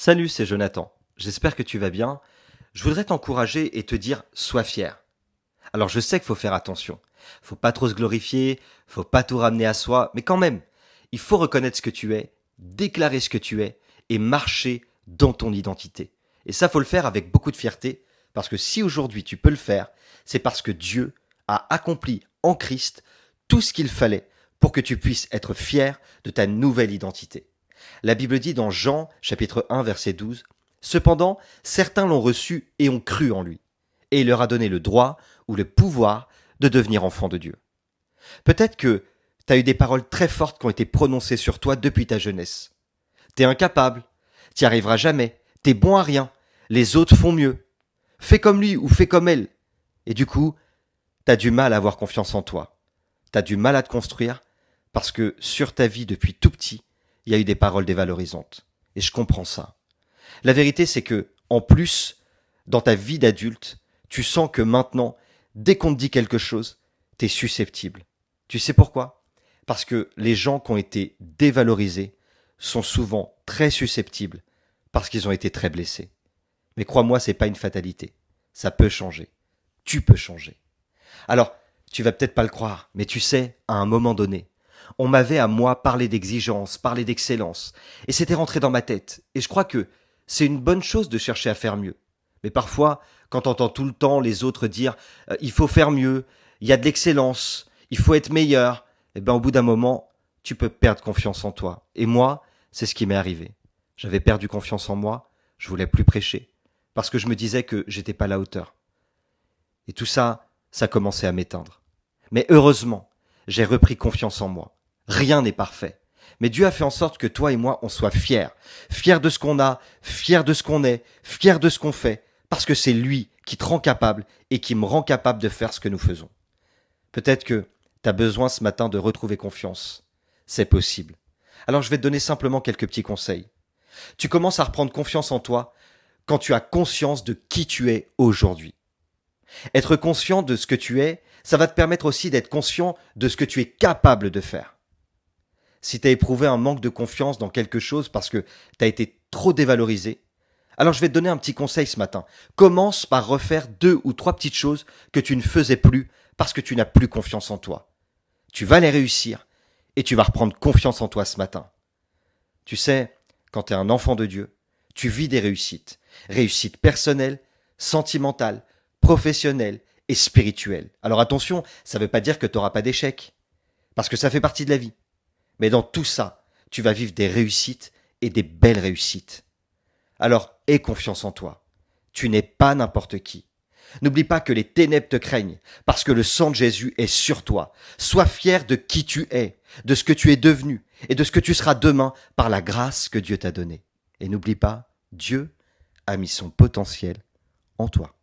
Salut, c'est Jonathan. J'espère que tu vas bien. Je voudrais t'encourager et te dire sois fier. Alors je sais qu'il faut faire attention. Faut pas trop se glorifier, faut pas tout ramener à soi, mais quand même, il faut reconnaître ce que tu es, déclarer ce que tu es et marcher dans ton identité. Et ça, faut le faire avec beaucoup de fierté, parce que si aujourd'hui tu peux le faire, c'est parce que Dieu a accompli en Christ tout ce qu'il fallait pour que tu puisses être fier de ta nouvelle identité. La Bible dit dans Jean chapitre 1 verset 12, cependant, certains l'ont reçu et ont cru en lui, et il leur a donné le droit ou le pouvoir de devenir enfants de Dieu. Peut-être que tu as eu des paroles très fortes qui ont été prononcées sur toi depuis ta jeunesse. T'es incapable, t'y arriveras jamais, t'es bon à rien, les autres font mieux. Fais comme lui ou fais comme elle. Et du coup, t'as du mal à avoir confiance en toi. T'as du mal à te construire parce que sur ta vie depuis tout petit, il y a eu des paroles dévalorisantes. Et je comprends ça. La vérité, c'est que, en plus, dans ta vie d'adulte, tu sens que maintenant, dès qu'on te dit quelque chose, t'es susceptible. Tu sais pourquoi? Parce que les gens qui ont été dévalorisés sont souvent très susceptibles parce qu'ils ont été très blessés. Mais crois-moi, c'est pas une fatalité. Ça peut changer. Tu peux changer. Alors, tu vas peut-être pas le croire, mais tu sais, à un moment donné, on m'avait à moi parlé d'exigence, parlé d'excellence, et c'était rentré dans ma tête. Et je crois que c'est une bonne chose de chercher à faire mieux. Mais parfois, quand t'entends tout le temps les autres dire il faut faire mieux, il y a de l'excellence, il faut être meilleur, eh ben au bout d'un moment, tu peux perdre confiance en toi. Et moi, c'est ce qui m'est arrivé. J'avais perdu confiance en moi, je voulais plus prêcher, parce que je me disais que j'étais pas à la hauteur. Et tout ça, ça commençait à m'éteindre. Mais heureusement, j'ai repris confiance en moi. Rien n'est parfait. Mais Dieu a fait en sorte que toi et moi, on soit fiers. Fiers de ce qu'on a, fiers de ce qu'on est, fiers de ce qu'on fait. Parce que c'est lui qui te rend capable et qui me rend capable de faire ce que nous faisons. Peut-être que tu as besoin ce matin de retrouver confiance. C'est possible. Alors je vais te donner simplement quelques petits conseils. Tu commences à reprendre confiance en toi quand tu as conscience de qui tu es aujourd'hui. Être conscient de ce que tu es, ça va te permettre aussi d'être conscient de ce que tu es capable de faire. Si tu as éprouvé un manque de confiance dans quelque chose parce que tu as été trop dévalorisé, alors je vais te donner un petit conseil ce matin. Commence par refaire 2 ou 3 petites choses que tu ne faisais plus parce que tu n'as plus confiance en toi. Tu vas les réussir et tu vas reprendre confiance en toi ce matin. Tu sais, quand tu es un enfant de Dieu, tu vis des réussites. Réussites personnelles, sentimentales, professionnelles et spirituelles. Alors attention, ça ne veut pas dire que tu n'auras pas d'échecs, parce que ça fait partie de la vie. Mais dans tout ça, tu vas vivre des réussites et des belles réussites. Alors aie confiance en toi. Tu n'es pas n'importe qui. N'oublie pas que les ténèbres te craignent, parce que le sang de Jésus est sur toi. Sois fier de qui tu es, de ce que tu es devenu, et de ce que tu seras demain par la grâce que Dieu t'a donnée. Et n'oublie pas, Dieu a mis son potentiel en toi.